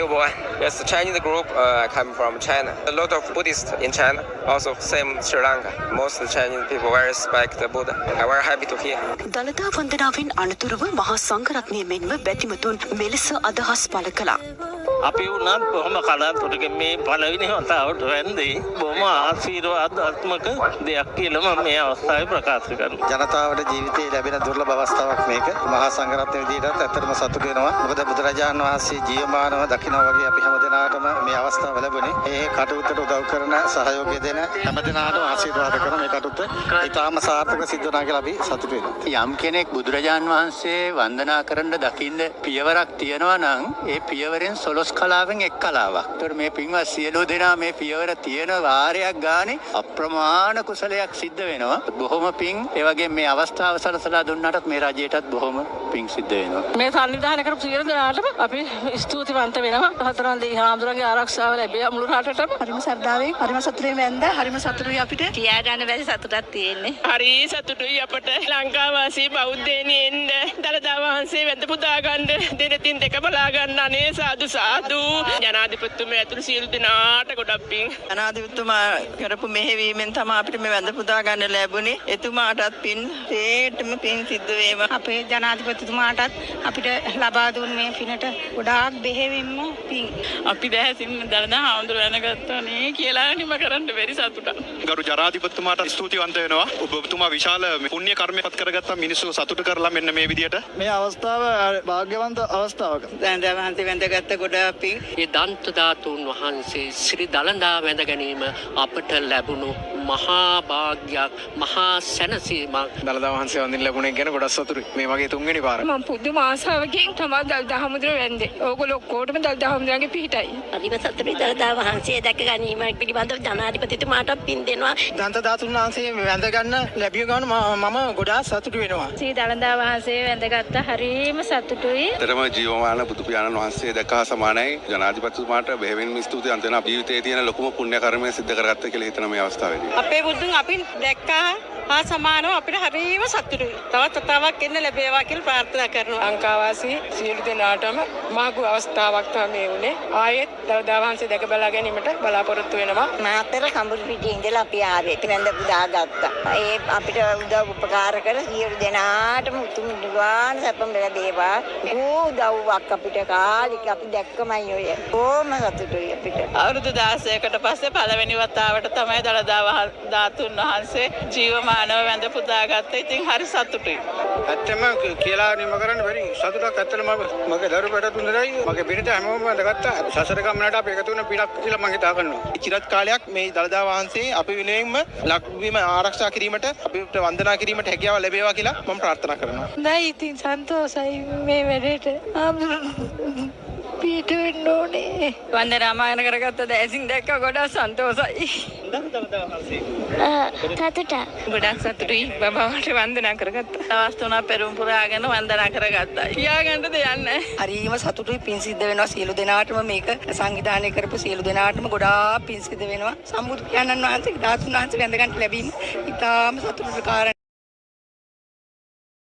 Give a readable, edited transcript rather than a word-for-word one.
New boy. Yes, the Chinese group. I come from China. A lot of Buddhists in China. Also, same Sri Lanka. Most of the Chinese people very respect the Buddha. I'm very happy to hear. දළදා වන්දනාවෙන් අනතුරුව මහා සංඝරත්නය මෙන්ම බැතිමතුන් මෙලෙස අදහස් පළ කළා. අපි උනත් බොහොම කලාතුරකින් මේ පළවෙනි වතාවට වැන්දේ බොහොම ආශිර්වාදාත්මක දෙයක් කියලා මම මේ අවස්ථාවේ ප්‍රකාශ කරනවා. ජනතාවට ජීවිතේ ලැබෙන දුර්ලභ අවස්ථාවක් මේක. මහා සංඝරත්නය විදිහටත් ඇත්තටම සතුටු වෙනවා. මොකද බුදුරජාණන් වහන්සේ ජීවමානව දකිනවා වගේ අපි හැමදෙනාටම මේ අවස්ථාව ලැබුණේ. ඒ කටයුත්තට උදව් කරන සහයෝගය දෙන හැමදෙනාටම ආශිර්වාද කරන මේ කටයුත්ත ඉතාම සාර්ථක සිද්ධ වුණා කියලා අපි සතුටු වෙනවා. යම් කෙනෙක් බුදුරජාන් වහන්සේ වන්දනා කරන්න දකින්න පියවරක් තියෙනවා නම් ඒ පියවරෙන් සොළොස් කලාවෙන් එක් කලාවක්. ඒතර මේ පින්වත් සියලු දෙනා මේ පියවර තියෙන වාරයක් ගානේ අප්‍රමාණ කුසලයක් සිද්ධ වෙනවා. බොහොම පිං ඒ වගේම මේ අවස්ථාව සලසලා දුන්නාටත් මේ රජයටත් බොහොම පිං සිද්ධ වෙනවා. මේ සංවිධානය කරපු සියලු දෙනාටම අපි ස්තුතිවන්ත වෙනවා. හතරන් දෙහි හාමුදුරන්ගේ ආරක්ෂාව ලැබිය මුළු රටටම හරිම ශ්‍රද්ධාවෙන් හරිම සතුටින් වැන්ද හරිම සතුටුයි අපිට. කියා ගන්න බැරි සතුටක් තියෙන්නේ. හරි සතුටුයි අපට ලංකාවාසී බෞද්ධයනි එන්න දළදා වහන්සේ වැඳ පුදා ගන්න දෙනතින් දෙක බලා ගන්න අනේ සාදු සාදු. ජනාධිපතිතුමා ඇතුළු සියලු දෙනාට ගොඩක් පිං. ජනාධිපතිතුමා කරපු මෙහෙවීමෙන් තමයි අපිට මේ වැඳ පුදා ගන්න ලැබුණේ. එතුමාටත් පිං හේටම පිං සිද්ධ වේවා. අපේ ජනාධිපතිතුමාටත් අපිට ලබා දුන්න මේ පිනට ගොඩාක් බෙහෙවින්ම පිං. අපි දැහැසින් දළදා හාමුදුරුවෝ වැඳගත්තානේ කියලා නිම කරන්න බැරි සතුටක්. ගරු ජනාධිපතිතුමාට ස්තුතිවන්ත වෙනවා. ඔබතුමා විශාල පුණ්‍ය කර්මයක් කරගත්තා මිනිස්සු සතුටු කරලා මෙන්න මේ විදියට. මේ අවස්ථාව භාග්‍යවන්ත අවස්ථාවක්. දළදා වහන්සේ වැඳගත්ත ගොඩාක් පිං. ඒ දන්ත ධාතුන් වහන්සේ ශ්‍රී දළදා වැඳ ගැනීම අපට ලැබුණු මහා භාග්යක් මහා සැනසීමක්. දළදා වහන්සේ වඳින්න ලැබුණේ ගැන ගොඩක් සතුටුයි. මේ වගේ තුන්වෙනි පාර. මම පුදුම ආසාවකින් තමයි දළදා හාමුදුරුවෝ වැඳේ. ඕගොල්ලෝ ඔක්කොටම දළදා හාමුදුරුවන්ගේ පිහිටයි. හරිම සතුටුයි දළදා වහන්සේ දැක ගැනීම පිළිබඳව ජනාධිපතිතුමාට පින් දෙනවා. දන්ත ධාතුන් වහන්සේ වැඳ ගන්න ලැබිය ගමන් මම ගොඩාක් සතුටු වෙනවා. ශ්‍රී දළදා වහන්සේ වැඳගත්ත හරිම සතුටුයි. තරම ජීවමාන බුදු පියාණන් වහන්සේ දැකහා සමානයි. ජනාධිපතිතුමාට බෙහෙවින්ම ස්තුතිවන්ත වෙනවා. ජීවිතයේ තියෙන ලොකුම පුණ්‍ය කර්මය සිද්ධ කරගත්ත කියලා හිතන මේ අවස්ථාවේදී. අපේ බුදුන් අපි දැක්කා හා සමානව අපිට හරිම සතුටුයි. තවත් තතාවක් එන්න ලැබේවා කියලා ප්‍රාර්ථනා කරනවා. ලංකාවාසී සියලු දෙනාටම මහඟු අවස්ථාවක් තමයි උනේ. ආයෙත් දළදා වහන්සේ දැක බලා ගැනීමට බලාපොරොත්තු වෙනවා. මාතර කඹුරු පිටියේ ඉඳලා අපි ආවේ. වැඳ පුදා ගත්තා. ඒ අපිට උදව් උපකාර කර සියලු දෙනාටම උතුම් නිවන් සැපම ලැබේවා. උදව්වක් අපිට කාලික අපි දැක්කමයි ඔය. කොහොම සතුටුයි අපිට. අවුරුදු 16කට පස්සේ පළවෙනි වතාවට තමයි දළදා ධාතුන් වහන්සේ ජීවමානව වැඳ පුදා ගත්තා. ඉතින් හරි සතුටුයි. ඇත්තම කියලා නිම කරන්න බැරි සතුටක් ඇත්තටම මගේ දරුවට දුන්නයි. මගේ බිරිඳ හැමෝම වැඳගත්තා. සසර ගමනට අපි එකතු වෙන පිනක් කියලා මම හිතා ගන්නවා. චිරත් කාලයක් මේ දළදා වහන්සේ අපි වෙනුවෙන්ම ලක්බිම ආරක්ෂා කිරීමට අපිට වන්දනා කිරීමට හැකියාව ලැබේවා කියලා මම ප්‍රාර්ථනා කරනවා. නෑ ඉතින් සන්තෝෂයි මේ වැඩේට. පිට වෙන්න ඕනේ. වන්දනාමායන කරගත්ත දැසින් දැක්ක ගොඩක් සන්තෝෂයි. සතුට. ගොඩක් සතුටුයි. බබාට වන්දනා කරගත්තා. දවස් 3ක් පෙරම් පුරාගෙන වන්දනා කරගත්තා. කියාගන්න දෙයක් නැහැ. හරිම සතුටුයි පින් සිද්ධ වෙනවා සියලු දෙනාටම මේක සංවිධානය කරපු සියලු දෙනාටම ගොඩාක් පින් සිද්ධ වෙනවා. සම්බුදු පියාණන් වහන්සේගේ ධාතුන් වහන්සේ වැඳ ගන්න ලැබීම ඉතාම සතුටුට කාරණා.